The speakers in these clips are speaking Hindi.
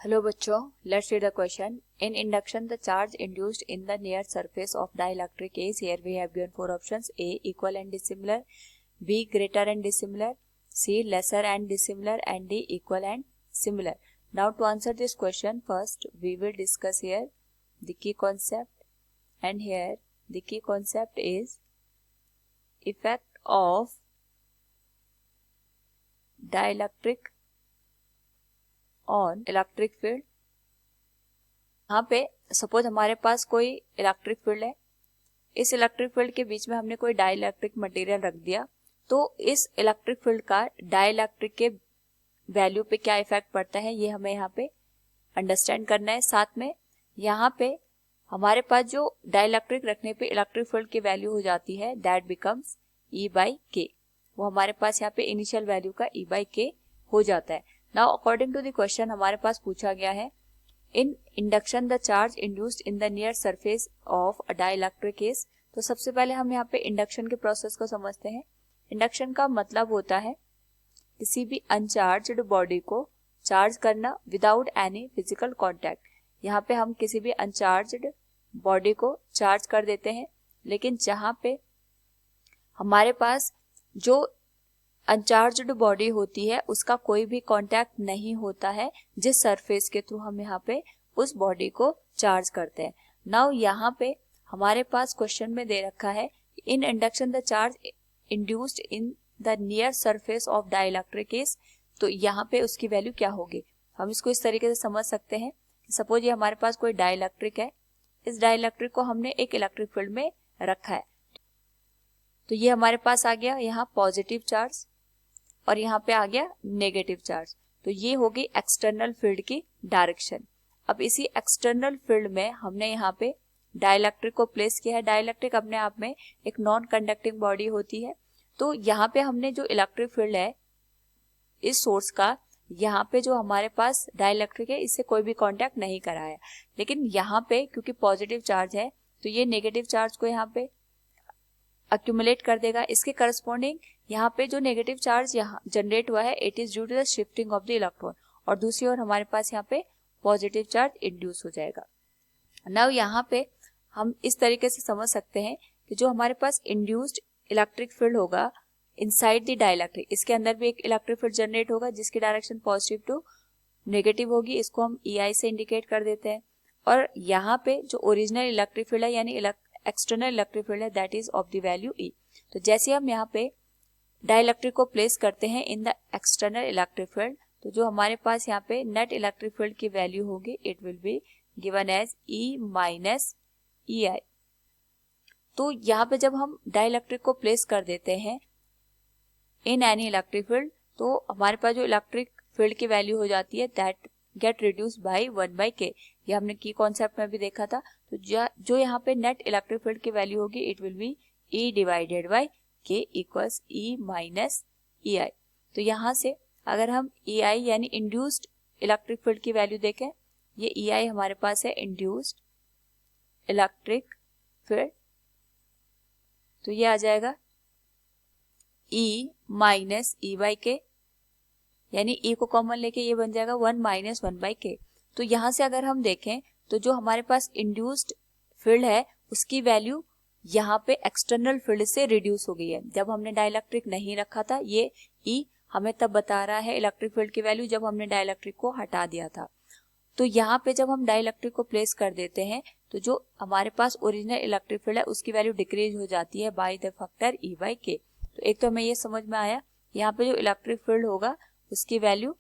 हेलो बच्चों, let's read the question. In induction the charge induced in the near surface of dielectric is, here we have given four options: A equal and dissimilar, B greater and dissimilar, C lesser and dissimilar, and D equal and similar. Now to answer this question, first we will discuss here the key concept, and here the key concept is effect of dielectric on electric field. यहाँ पे सपोज हमारे पास कोई इलेक्ट्रिक फील्ड है, इस इलेक्ट्रिक फील्ड के बीच में हमने कोई डाइलेक्ट्रिक मटेरियल रख दिया, तो इस इलेक्ट्रिक फील्ड का डाइलेक्ट्रिक के वैल्यू पे क्या इफेक्ट पड़ता है ये हमें यहाँ पे अंडरस्टैंड करना है. साथ में यहाँ पे हमारे पास जो डाइलेक्ट्रिक रखने पे इलेक्ट्रिक फील्ड की वैल्यू हो जाती है, दैट बिकम्स E/K. वो हमारे पास यहाँ पे इनिशियल वैल्यू का E/K हो जाता है. Now according to the question हमारे पास पूछा गया है, in induction the charge induced in the near surface of a dielectric is. तो सबसे पहले हम यहाँ पे इंडक्शन के प्रोसेस को समझते हैं. इंडक्शन का मतलब होता है किसी भी अनचार्ज्ड बॉडी को चार्ज करना विदाउट एनी फिजिकल कांटेक्ट. यहाँ पे हम किसी भी अनचार्ज्ड बॉडी को चार्ज कर देते हैं, लेकिन जहाँ पे हमारे पास जो अनचार्ज्ड बॉडी होती है उसका कोई भी कांटेक्ट नहीं होता है, जिस सरफेस के थ्रू हम यहाँ पे उस बॉडी को चार्ज करते हैं. नाउ यहाँ पे हमारे पास क्वेश्चन में दे रखा है in induction the charge induced in the near surface of dielectric is. तो यहाँ पे उसकी वैल्यू क्या होगी, हम इसको इस तरीके से समझ सकते हैं. सपोज ये हमारे पास कोई डाइलेक्ट्रिक है, इस डाइलेक्ट्रिक को हमने एक इलेक्ट्रिक फील्ड में रखा है, तो ये हमारे पास आ गया यहाँ पॉजिटिव चार्ज और यहाँ पे आ गया नेगेटिव चार्ज. तो ये होगी एक्सटर्नल फील्ड की डायरेक्शन. अब इसी एक्सटर्नल फील्ड में हमने यहाँ पे डाइलेक्ट्रिक को प्लेस किया है. डाइलेक्ट्रिक अपने आप में एक नॉन कंडक्टिंग बॉडी होती है, तो यहाँ पे हमने जो इलेक्ट्रिक फील्ड है इस सोर्स का, यहाँ पे जो हमारे पास डाइलेक्ट्रिक है इससे कोई भी कांटेक्ट नहीं कराया, लेकिन यहाँ पे क्योंकि पॉजिटिव चार्ज है तो ये नेगेटिव चार्ज को यहाँ पे अक्यूमुलेट कर देगा. इसके करस्पॉन्डिंग यहाँ पे जो नेगेटिव चार्ज यहाँ जनरेट हुआ है, it is due to the shifting of the electron, और दूसरी ओर हमारे पास यहाँ पे पॉजिटिव चार्ज इंड्यूस हो जाएगा. नाउ यहाँ पे हम इस तरीके से समझ सकते हैं कि जो हमारे पास इंड्यूस्ड इलेक्ट्रिक फील्ड होगा इनसाइड द डाइलेक्ट्रिक, इसके अंदर भी एक इलेक्ट्रिक फील्ड जनरेट होगा जिसकी डायरेक्शन पॉजिटिव टू नेगेटिव होगी. इसको हम EI से इंडिकेट कर देते हैं. और यहाँ पे जो ओरिजिनल इलेक्ट्रिक फील्ड है यानी एक्सटर्नल इलेक्ट्रिक फील्ड है, that is of the value E. तो जैसे हम यहाँ पे डाइलेक्ट्रिक को प्लेस करते हैं in the external electric field, तो जो हमारे पास यहाँ पे नेट इलेक्ट्रिक फील्ड की वैल्यू होगी, it will be given as E-EI. तो यहाँ पे जब हम डाइलेक्ट्रिक को प्लेस कर देते हैं इन एनी इलेक्ट्रिक फील्ड, तो हमारे पास जो इलेक्ट्रिक फील्ड की वैल्यू हो जाती है that get reduce by 1/K. ये हमने की कॉन्सेप्ट में भी देखा था. तो जो यहाँ पे नेट इलेक्ट्रिक फील्ड की वैल्यू होगी, it will B E/K equals E-EI. तो यहाँ से अगर हम EI यानी इंड्यूस्ड इलेक्ट्रिक फील्ड की वैल्यू देखें, ये EI हमारे पास है इंड्यूस्ड इलेक्ट्रिक फील्ड, तो ये आ जाएगा E-E/K, यानी E को कॉमन लेके ये बन जाएगा 1-1/K. तो यहाँ से अगर हम देखें तो जो हमारे पास इंड्यूस्ड फील्ड है उसकी वैल्यू यहाँ पे एक्सटर्नल फील्ड से रिड्यूस हो गई है. जब हमने डाइलेक्ट्रिक नहीं रखा था, ये E हमें तब बता रहा है इलेक्ट्रिक फील्ड की वैल्यू जब हमने डाइलेक्ट्रिक को हटा दिया था. तो यहाँ पे जब हम डाइलेक्ट्रिक को प्लेस कर देते हैं तो जो हमारे पास ओरिजिनल इलेक्ट्रिक फील्ड है उसकी वैल्यू डिक्रीज हो जाती है बाय द फैक्टर E/K. तो एक तो हमें ये समझ में आया, यहाँ पे जो इलेक्ट्रिक फील्ड होगा उसकी वैल्यू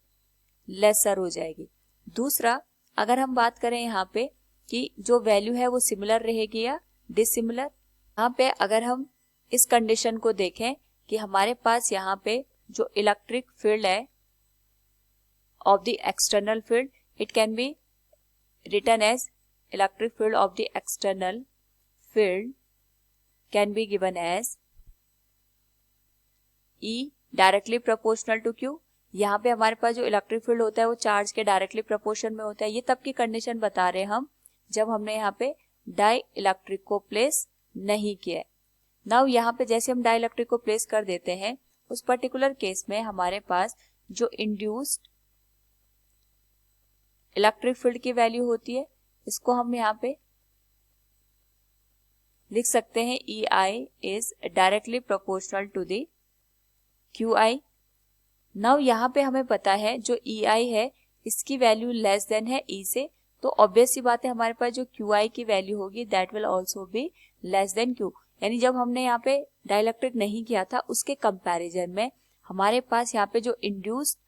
लेसर हो जाएगी. दूसरा, अगर हम बात करें यहाँ पे कि जो वैल्यू है वो सिमिलर रहेगी या डिसिमिलर, यहाँ पे अगर हम इस कंडीशन को देखें कि हमारे पास यहाँ पे जो इलेक्ट्रिक फील्ड है of the external field, it can be written as electric field of the external field can be given as E directly proportional to Q. यहाँ पे हमारे पास जो इलेक्ट्रिक फील्ड होता है वो चार्ज के डायरेक्टली प्रोपोर्शन में होता है. ये तब की कंडीशन बता रहे हैं हम जब हमने यहाँ पे डाई इलेक्ट्रिक को प्लेस नहीं किया है. नाउ यहाँ पे जैसे हम डाई इलेक्ट्रिक को प्लेस कर देते हैं, उस पर्टिकुलर केस में हमारे पास जो इंड्यूस्ड इलेक्ट्रिक फील्ड की वैल्यू होती है, इसको हम यहाँ पे लिख सकते हैं EI is directly proportional to the QI। Now यहाँ पे हमें पता है जो EI है इसकी वैल्यू लेस देन है E से, तो ऑब्वियस सी बात है हमारे पास जो QI की वैल्यू होगी that will also be less than Q। यानी जब हमने यहाँ पे डाइलेक्ट्रिक नहीं किया था उसके कंपैरिजन में हमारे पास यहाँ पे जो इंड्यूस्ड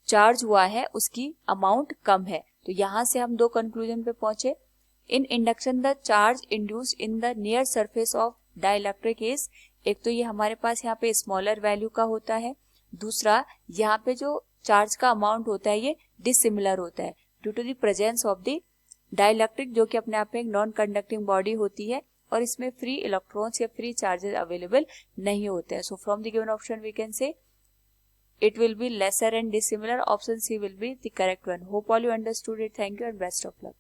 चार्ज हुआ है उसकी अमाउंट कम है। तो यहाँ से हम दो कंक्लूजन पे पहुंचे। इन induction the charge induced in the near surface of dielectric is, एक तो ये हमारे पास यहाँ पे स्मॉलर वैल्यू का होता है, दूसरा यहाँ पे जो चार्ज का अमाउंट होता है ये डिसिमिलर होता है due to the presence of the dielectric, जो कि अपने आप में एक नॉन कंडक्टिंग बॉडी होती है और इसमें फ्री इलेक्ट्रॉन्स या फ्री चार्जेस अवेलेबल नहीं होते हैं। So from the given option we can say it will be lesser and dissimilar. Option C will be the correct one. Hope all you understood it. Thank you and best of luck.